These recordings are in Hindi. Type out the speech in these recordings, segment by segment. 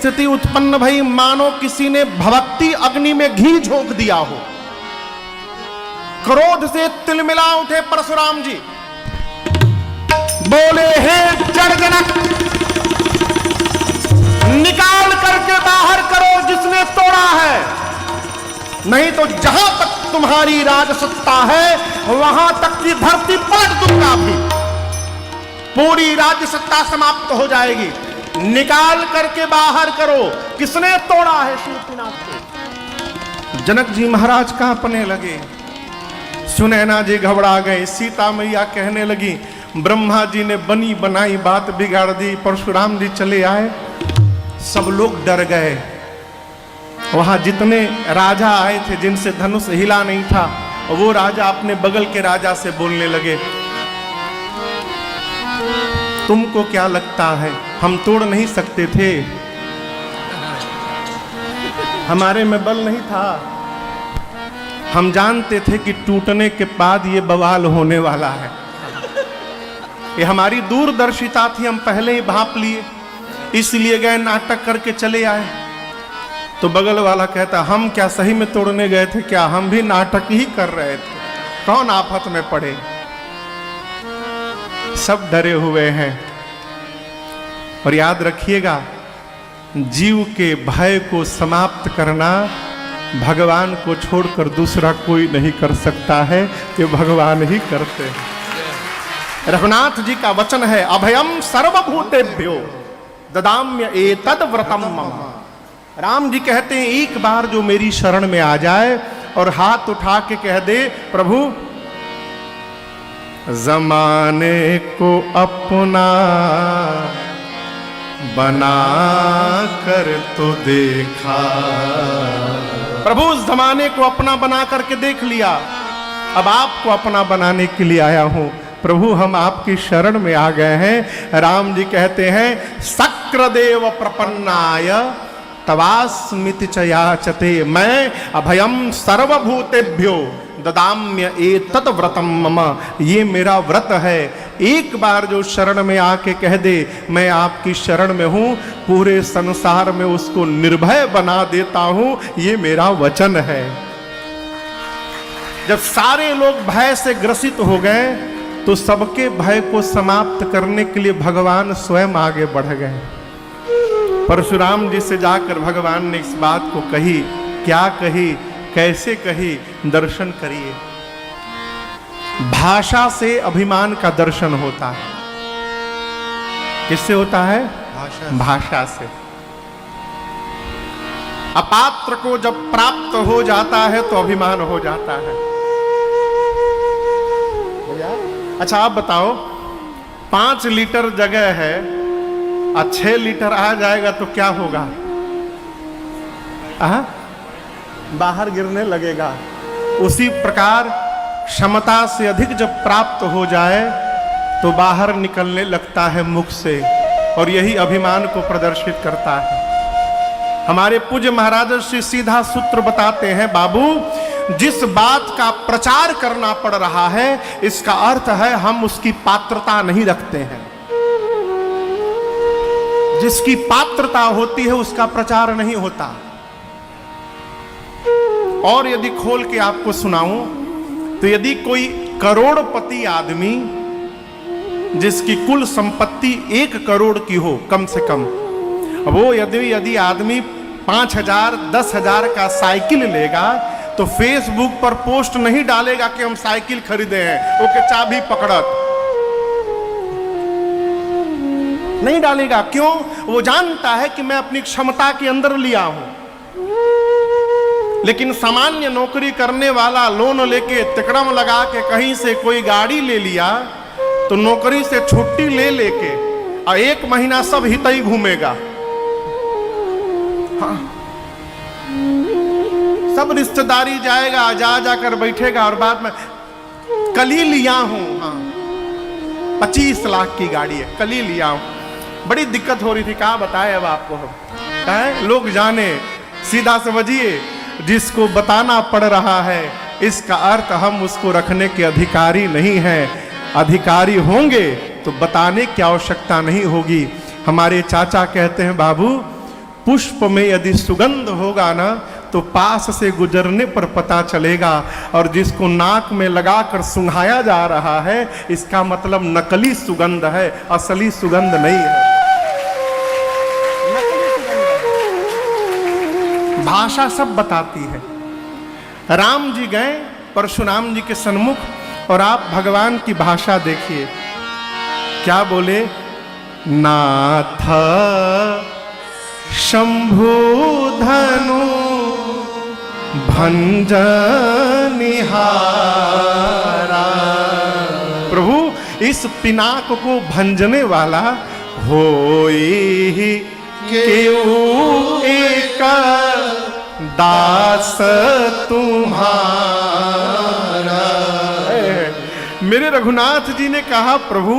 स्थिति उत्पन्न भई मानो किसी ने भभक्ति अग्नि में घी झोंक दिया हो। क्रोध से तिलमिला उठे परशुराम जी, बोले हे जड़ जनक, निकाल करके बाहर करो जिसने तोड़ा है, नहीं तो जहां तक तुम्हारी राजसत्ता है वहां तक की धरती पलट दूंगा। भी पूरी राजसत्ता समाप्त हो जाएगी। निकाल करके बाहर करो, किसने तोड़ा है शीतनाथ को। जनक जी महाराज कांपने लगे, सुनैना जी घबरा गए, सीता मैया कहने लगी ब्रह्मा जी ने बनी बनाई बात बिगाड़ दी। परशुराम जी चले आए, सब लोग डर गए। वहां जितने राजा आए थे जिनसे धनुष हिला नहीं था, वो राजा अपने बगल के राजा से बोलने लगे, तुमको क्या लगता है हम तोड़ नहीं सकते थे? हमारे में बल नहीं था। हम जानते थे कि टूटने के बाद ये बवाल होने वाला है। ये हमारी दूरदर्शिता थी, हम पहले ही भांप लिए, इसलिए गए नाटक करके चले आए। तो बगल वाला कहता, हम क्या सही में तोड़ने गए थे क्या? हम भी नाटक ही कर रहे थे, कौन आफत में पड़े। सब डरे हुए हैं। और याद रखिएगा, जीव के भय को समाप्त करना भगवान को छोड़कर दूसरा कोई नहीं कर सकता है, ये भगवान ही करते हैं। रघुनाथ जी का वचन है, अभयम सर्वभूतेभ्यो ददाम्य एतद व्रतम मम। राम जी कहते हैं, एक बार जो मेरी शरण में आ जाए और हाथ उठा के कह दे, प्रभु जमाने को अपना बना कर तो देखा। प्रभु उस जमाने को अपना बना करके देख लिया, अब आपको अपना बनाने के लिए आया हूं। प्रभु हम आपकी शरण में आ गए हैं। राम जी कहते हैं, शक्रदेव प्रपन्नाय तवास्मिति च याचते, मैं अभयम सर्वभूतेभ्यो ददाम्य एतत् व्रतम मम। ये मेरा व्रत है। एक बार जो शरण में आके कह दे मैं आपकी शरण में हूं, पूरे संसार में उसको निर्भय बना देता हूं, ये मेरा वचन है। जब सारे लोग भय से ग्रसित हो गए तो सबके भय को समाप्त करने के लिए भगवान स्वयं आगे बढ़ गए। परशुराम जी से जाकर भगवान ने इस बात को कही। क्या कही, कैसे कही, दर्शन करिए। भाषा से अभिमान का दर्शन होता है। किससे होता है? भाषा से। अपात्र को जब प्राप्त हो जाता है तो अभिमान हो जाता है। अच्छा आप बताओ, 5 लीटर जगह है और 6 लीटर आ जाएगा तो क्या होगा? बाहर गिरने लगेगा। उसी प्रकार क्षमता से अधिक जब प्राप्त हो जाए तो बाहर निकलने लगता है मुख से, और यही अभिमान को प्रदर्शित करता है। हमारे पूज्य महाराज श्री सीधा सूत्र बताते हैं, बाबू जिस बात का प्रचार करना पड़ रहा है इसका अर्थ है हम उसकी पात्रता नहीं रखते हैं। जिसकी पात्रता होती है उसका प्रचार नहीं होता। और यदि खोल के आपको सुनाऊं तो यदि कोई करोड़पति आदमी जिसकी कुल संपत्ति 1 करोड़ की हो कम से कम, वो यदि आदमी 5,000 10,000 का साइकिल लेगा तो फेसबुक पर पोस्ट नहीं डालेगा कि हम साइकिल खरीदे हैं, वो के चाबी पकड़त नहीं डालेगा। क्यों? वो जानता है कि मैं अपनी क्षमता के अंदर लिया हूं। लेकिन सामान्य नौकरी करने वाला लोन लेके तिकड़म लगा के कहीं से कोई गाड़ी ले लिया तो नौकरी से छुट्टी ले लेके और 1 महीना सब हितई घूमेगा। हाँ। सब रिश्तेदारी जाएगा, जा जाकर बैठेगा और बाद में कल ही लिया हूं, हाँ 25 लाख की गाड़ी है, कल ही लिया हूं। बड़ी दिक्कत हो रही थी, कहा बताए अब आपको हम। लोग जाने, सीधा समझिए, जिसको बताना पड़ रहा है इसका अर्थ हम उसको रखने के अधिकारी नहीं हैं। अधिकारी होंगे तो बताने की आवश्यकता नहीं होगी। हमारे चाचा कहते हैं, बाबू पुष्प में यदि सुगंध होगा ना तो पास से गुजरने पर पता चलेगा, और जिसको नाक में लगाकर सुंघाया जा रहा है इसका मतलब नकली सुगंध है, असली सुगंध नहीं है। भाषा सब बताती है। राम जी गए परशुराम जी के सन्मुख, और आप भगवान की भाषा देखिए क्या बोले, नाथ शंभु धनु भंजनिहारा। प्रभु इस पिनाक को भंजने वाला होई केऊ एक दास तुम्हारा। मेरे रघुनाथ जी ने कहा प्रभु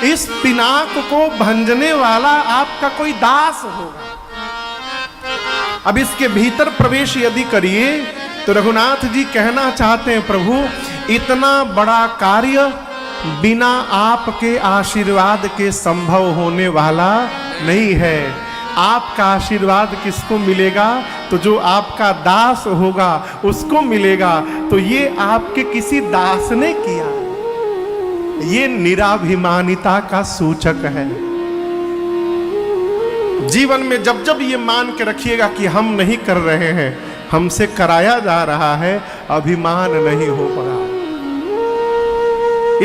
इस पिनाक को भंजने वाला आपका कोई दास होगा। अब इसके भीतर प्रवेश यदि करिए तो रघुनाथ जी कहना चाहते हैं प्रभु इतना बड़ा कार्य बिना आपके आशीर्वाद के संभव होने वाला नहीं है। आपका आशीर्वाद किसको मिलेगा, तो जो आपका दास होगा उसको मिलेगा। तो ये आपके किसी दास ने किया, ये निराभिमानिता का सूचक है। जीवन में जब जब ये मान के रखिएगा कि हम नहीं कर रहे हैं, हमसे कराया जा रहा है, अभिमान नहीं हो पड़ा।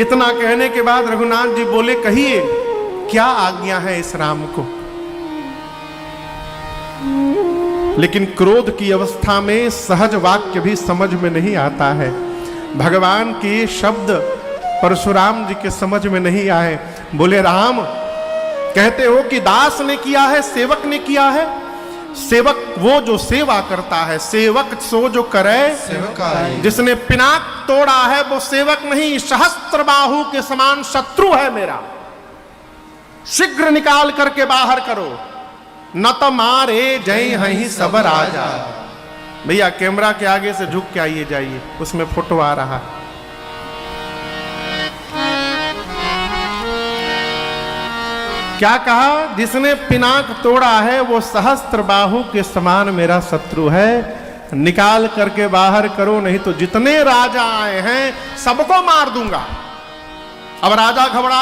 इतना कहने के बाद रघुनाथ जी बोले कहिए क्या आज्ञा है इस राम को। लेकिन क्रोध की अवस्था में सहज वाक्य भी समझ में नहीं आता है। भगवान के शब्द परशुराम जी के समझ में नहीं आए। बोले राम कहते हो कि दास ने किया है, सेवक ने किया है। सेवक वो जो सेवा करता है, सेवक सो जो करे सेवकाई। जिसने पिनाक तोड़ा है वो सेवक नहीं, सहस्त्र बाहु के समान शत्रु है मेरा। शीघ्र निकाल करके बाहर करो, न तो मारे जय हहीं सब राजा। भैया कैमरा के आगे से झुक के आइए जाइए, उसमें फोटो आ रहा है। क्या कहा, जिसने पिनाक तोड़ा है वो सहस्त्र बाहु के समान मेरा शत्रु है। निकाल करके बाहर करो, नहीं तो जितने राजा आए हैं सबको मार दूंगा। अब राजा घबरा